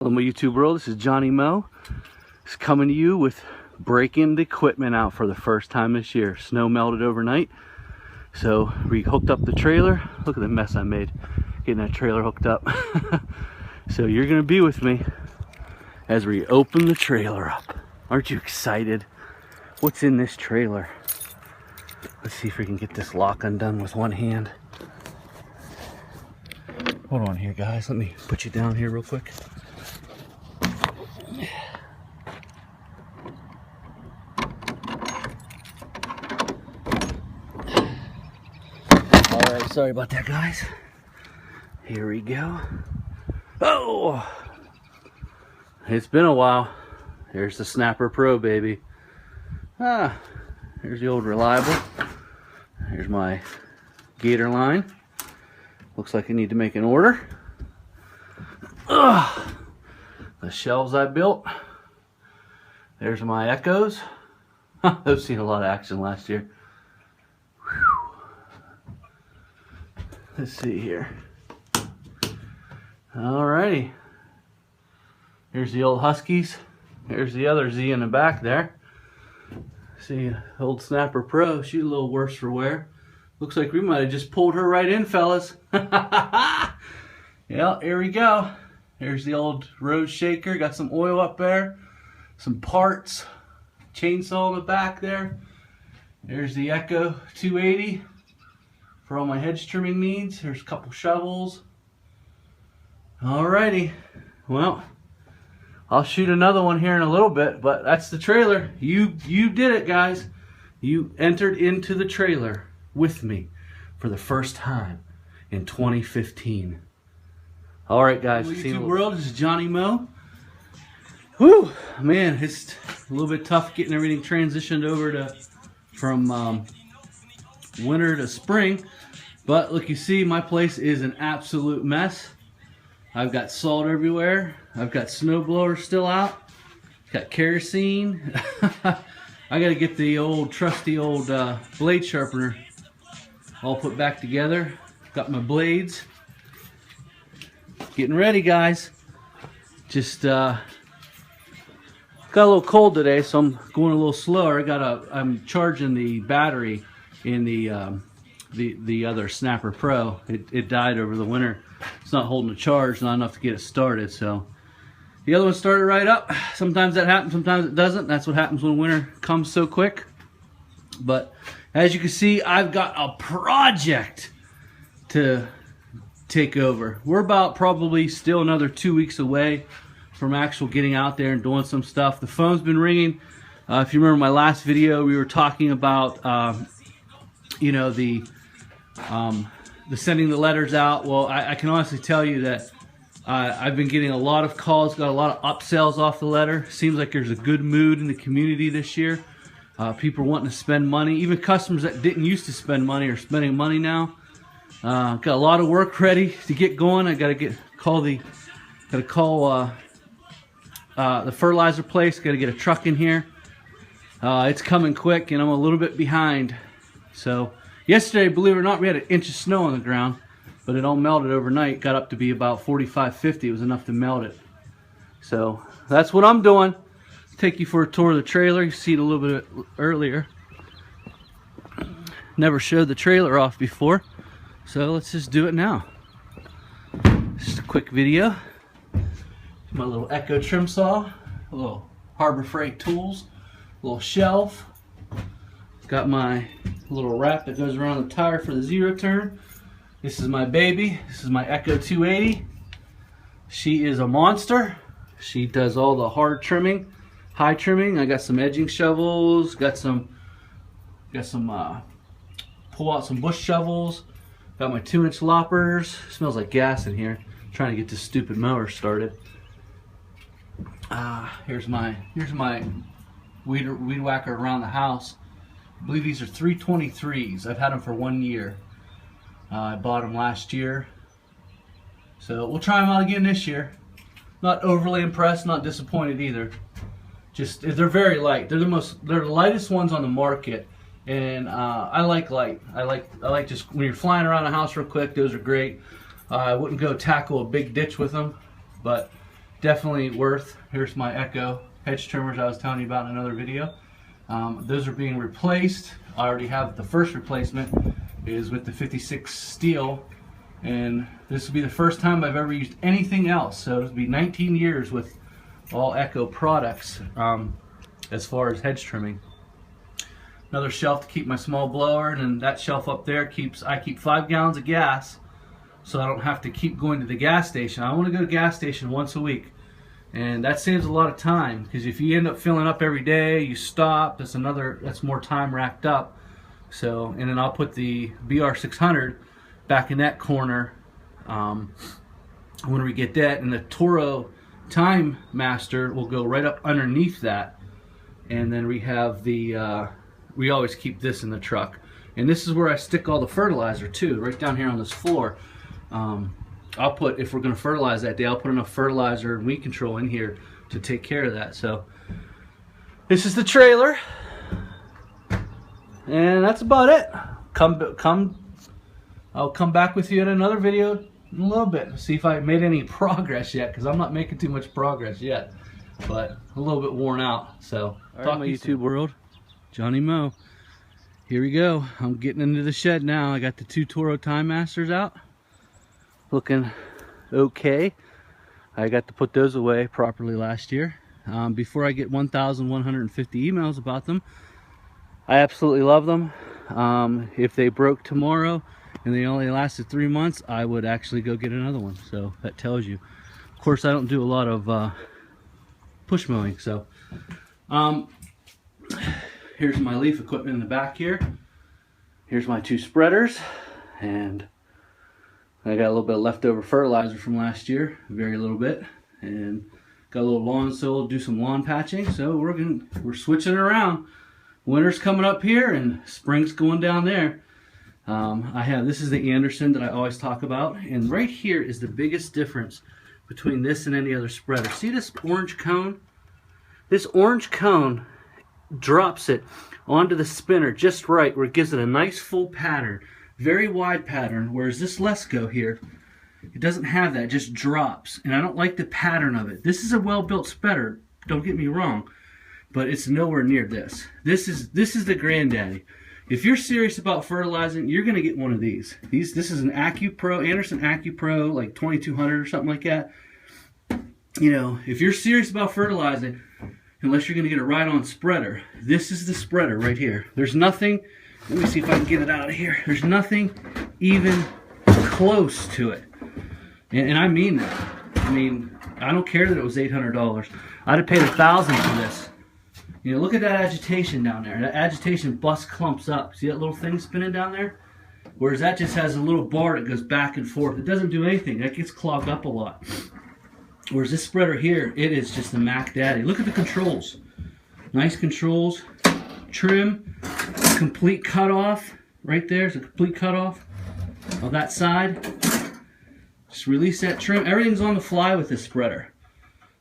Hello my YouTube world, this is Johnny Moe. It's coming to you with breaking the equipment out for the first time this year. Snow melted overnight, so we hooked up the trailer. Look at the mess I made getting that trailer hooked up. So you're gonna be with me as we open the trailer up. Aren't you excited? What's in this trailer? Let's see if we can get this lock undone with one hand. Hold on here guys, let me put you down here real quick. Alright, sorry about that guys. Here we go. Oh! It's been a while. Here's the Snapper Pro, baby. Ah, here's the old Reliable. Here's my gator line. Looks like I need to make an order. Ugh. The shelves I built. There's my Echoes. Those seen a lot of action last year. Whew. Let's see here. Alrighty. Here's the old Huskies. Here's the other Z in the back there. See, old Snapper Pro. She's a little worse for wear. Looks like we might have just pulled her right in, fellas. Yeah, here we go. Here's the old road shaker. Got some oil up there. Some parts. Chainsaw in the back there. There's the Echo 280 for all my hedge trimming needs. There's a couple shovels. Alrighty. Well, I'll shoot another one here in a little bit, but that's the trailer. You did it, guys. You entered into the trailer with me for the first time in 2015. Alright guys, YouTube world, this is Johnny Moe. Whew, man, it's a little bit tough getting everything transitioned over from winter to spring. But look, you see my place is an absolute mess. I've got salt everywhere. I've got snow blowers still out. Got kerosene. I gotta get the old trusty old blade sharpener all put back together. Got my blades. Getting ready, guys. Just got a little cold today, so I'm going a little slower. I'm charging the battery in the other Snapper Pro. It died over the winter. It's not holding a charge, not enough to get it started. So the other one started right up. Sometimes that happens, sometimes it doesn't. That's what happens when winter comes so quick. But as you can see, I've got a project to take over. We're about probably still another 2 weeks away from actual getting out there and doing some stuff. The phone's been ringing. If you remember my last video, we were talking about you know, the sending the letters out. Well, I can honestly tell you that I've been getting a lot of calls, got a lot of upsells off the letter. Seems like there's a good mood in the community this year. People wanting to spend money. Even customers that didn't used to spend money are spending money now. Got a lot of work ready to get going. I gotta call the fertilizer place. Gotta get a truck in here. It's coming quick, and I'm a little bit behind. So yesterday, believe it or not, we had an inch of snow on the ground, but it all melted overnight. Got up to be about 45, 50. It was enough to melt it. So that's what I'm doing. Take you for a tour of the trailer. You see it a little bit earlier. Never showed the trailer off before, so let's just do it now. Just a quick video. My little Echo trim saw, a little Harbor Freight tools, a little shelf. Got my little wrap that goes around the tire for the zero turn. This is my baby. This is my Echo 280. She is a monster. She does all the hard trimming, high trimming. I got some edging shovels. Got some pull out some bush shovels. Got my 2-inch loppers. Smells like gas in here. I'm trying to get this stupid mower started. Here's my weed whacker around the house. I believe these are 323s. I've had them for 1 year. I bought them last year. So we'll try them out again this year. Not overly impressed, not disappointed either. Just, they're very light. They're the lightest ones on the market. And I like light. I like just when you're flying around the house real quick, those are great. I wouldn't go tackle a big ditch with them, but definitely worth. Here's my Echo hedge trimmers I was telling you about in another video. Those are being replaced. I already have the first replacement is with the 56 steel, and this will be the first time I've ever used anything else. So it'll be 19 years with all Echo products as far as hedge trimming. Another shelf to keep my small blower, and then that shelf up there I keep 5 gallons of gas, so I don't have to keep going to the gas station. I want to go to the gas station once a week, and that saves a lot of time, because if you end up filling up every day, you stop, that's more time racked up. So, and then I'll put the BR600 back in that corner when we get that, and the Toro Time Master will go right up underneath that. And then we have the we always keep this in the truck, and this is where I stick all the fertilizer too, right down here on this floor. I'll put, if we're going to fertilize that day, I'll put enough fertilizer and weed control in here to take care of that. So this is the trailer, and that's about it. I'll come back with you in another video in a little bit, see if I made any progress yet, because I'm not making too much progress yet, but a little bit worn out. So all right, my YouTube world, Johnny Moe, here we go. I'm getting into the shed now. I got the 2 Toro Time Masters out, looking okay. I got to put those away properly last year. Before I get 1,150 emails about them, I absolutely love them. If they broke tomorrow and they only lasted 3 months, I would actually go get another one. So that tells you. Of course, I don't do a lot of push mowing, so here's my leaf equipment in the back here. Here's my 2 spreaders, and I got a little bit of leftover fertilizer from last year, very little bit, and got a little lawn soil, do some lawn patching. So we're switching it around. Winter's coming up here and spring's going down there. This is the Anderson that I always talk about, and right here is the biggest difference between this and any other spreader. See this orange cone? This orange cone drops it onto the spinner just right, where it gives it a nice full pattern, very wide pattern, whereas this Lesco here, it doesn't have that, it just drops, and I don't like the pattern of it. This is a well-built spreader, don't get me wrong, but it's nowhere near this. This is the granddaddy. If you're serious about fertilizing, you're going to get one of these. This is an AccuPro, Anderson AccuPro, like 2200 or something like that. You know, if you're serious about fertilizing, unless you're going to get a ride-on spreader, this is the spreader right here. There's nothing, let me see if I can get it out of here. There's nothing even close to it. And I mean that. I mean, I don't care that it was $800. I'd have paid $1,000 for this. You know, look at that agitation down there. That agitation busts clumps up. See that little thing spinning down there? Whereas that just has a little bar that goes back and forth. It doesn't do anything. That gets clogged up a lot. Whereas this spreader here, it is just the Mac Daddy. Look at the controls. Nice controls. Trim. Complete cutoff. Right there's a complete cutoff of that side. Just release that trim. Everything's on the fly with this spreader.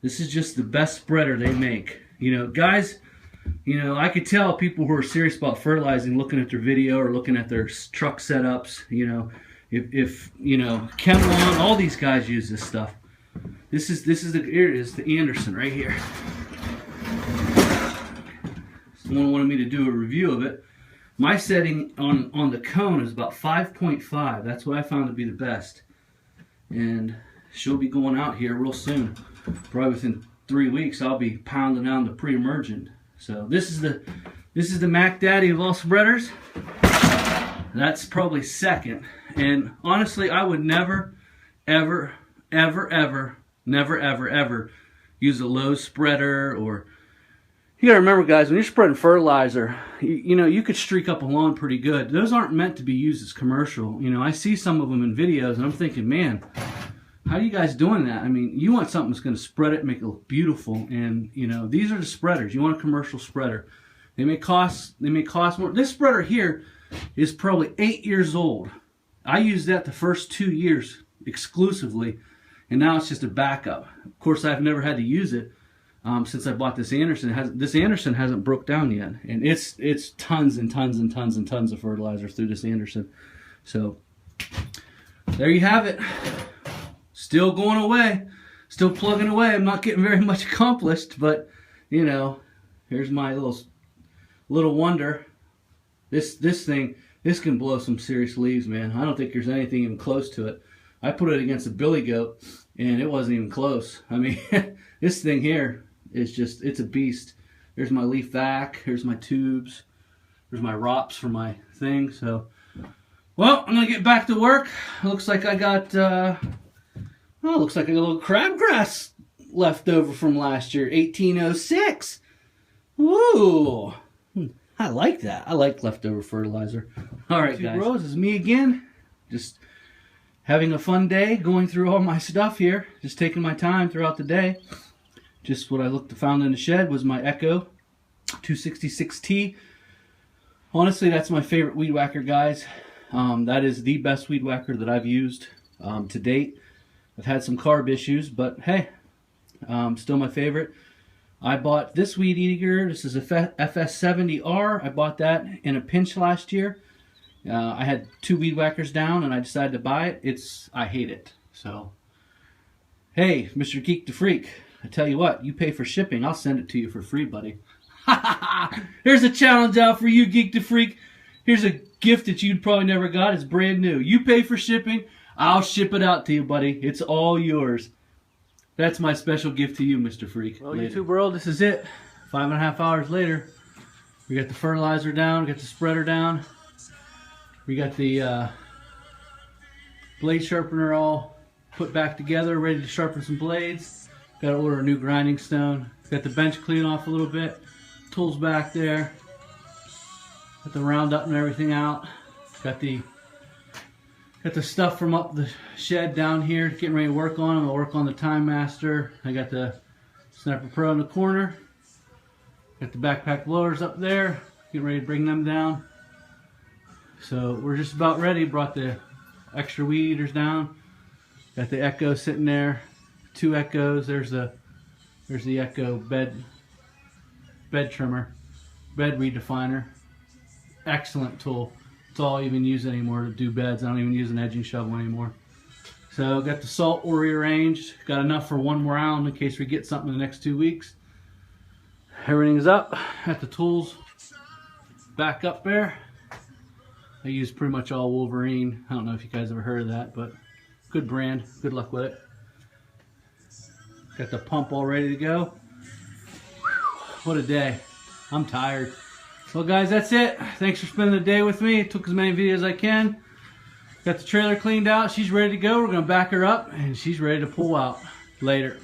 This is just the best spreader they make. You know, guys, you know, I could tell people who are serious about fertilizing looking at their video or looking at their truck setups. You know, if you know, Kenlon, all these guys use this stuff. Here it is, the Anderson right here. Someone wanted me to do a review of it. My setting on the cone is about 5.5. That's what I found to be the best. And she'll be going out here real soon. Probably within 3 weeks, I'll be pounding down the pre-emergent. So this is the Mac Daddy of all spreaders. That's probably second. And honestly, I would never, ever, ever, ever, never, ever, ever use a Lowe's spreader. Or you gotta remember, guys, when you're spreading fertilizer, you know, you could streak up a lawn pretty good. Those aren't meant to be used as commercial. You know, I see some of them in videos, and I'm thinking, man, how are you guys doing that? I mean, you want something that's going to spread it, make it look beautiful, and you know, these are the spreaders. You want a commercial spreader. They may cost more. This spreader here is probably 8 years old. I used that the first 2 years exclusively, and now it's just a backup. Of course, I've never had to use it since I bought this Anderson. This Anderson hasn't broke down yet, and it's tons and tons and tons and tons of fertilizer through this Anderson. So there you have it. Still going away. still plugging away. I'm not getting very much accomplished, but you know, here's my little wonder. This thing, this can blow some serious leaves, man. I don't think there's anything even close to it. I put it against a billy goat, and it wasn't even close. I mean, this thing here is just, it's a beast. There's my leaf vac. Here's my tubes. There's my ROPS for my thing. So, well, I'm gonna get back to work. Looks like I got, looks like I got a little crabgrass left over from last year, 1806. Ooh, I like that. I like leftover fertilizer. All right, guys. Bros, it's me again. Just having a fun day, going through all my stuff here. Just taking my time throughout the day. Just what I found in the shed was my Echo 266T. Honestly, that's my favorite weed whacker, guys. That is the best weed whacker that I've used to date. I've had some carb issues, but hey, still my favorite. I bought this weed eater. This is a FS70R. I bought that in a pinch last year. I had 2 weed whackers down, and I decided to buy it. I hate it. So, hey, Mr. Geek the Freak, I tell you what, you pay for shipping, I'll send it to you for free, buddy. Here's a challenge out for you, Geek the Freak. Here's a gift that you'd probably never got. It's brand new. You pay for shipping, I'll ship it out to you, buddy. It's all yours. That's my special gift to you, Mr. Freak. Well, YouTube world, this is it. 5.5 hours later. We got the fertilizer down, we got the spreader down. We got the blade sharpener all put back together, ready to sharpen some blades. Got to order a new grinding stone. Got the bench clean off a little bit. Tools back there. Got the roundup and everything out. Got the stuff from up the shed down here, getting ready to work on them. I'll work on the Time Master. I got the Sniper Pro in the corner. Got the backpack blowers up there, getting ready to bring them down. So we're just about ready. Brought the extra weed eaters down. Got the Echo sitting there. 2 Echoes. There's the Echo bed trimmer, bed redefiner. Excellent tool. It's all I even use anymore to do beds. I don't even use an edging shovel anymore. So got the salt rearranged. Got enough for 1 more round in case we get something in the next 2 weeks. Everything's up. Got the tools back up there. I use pretty much all Wolverine. I don't know if you guys ever heard of that, but good brand. Good luck with it. Got the pump all ready to go. What a day. I'm tired. Well, guys, that's it. Thanks for spending the day with me. I took as many videos as I can. Got the trailer cleaned out. She's ready to go. We're going to back her up, and she's ready to pull out. Later.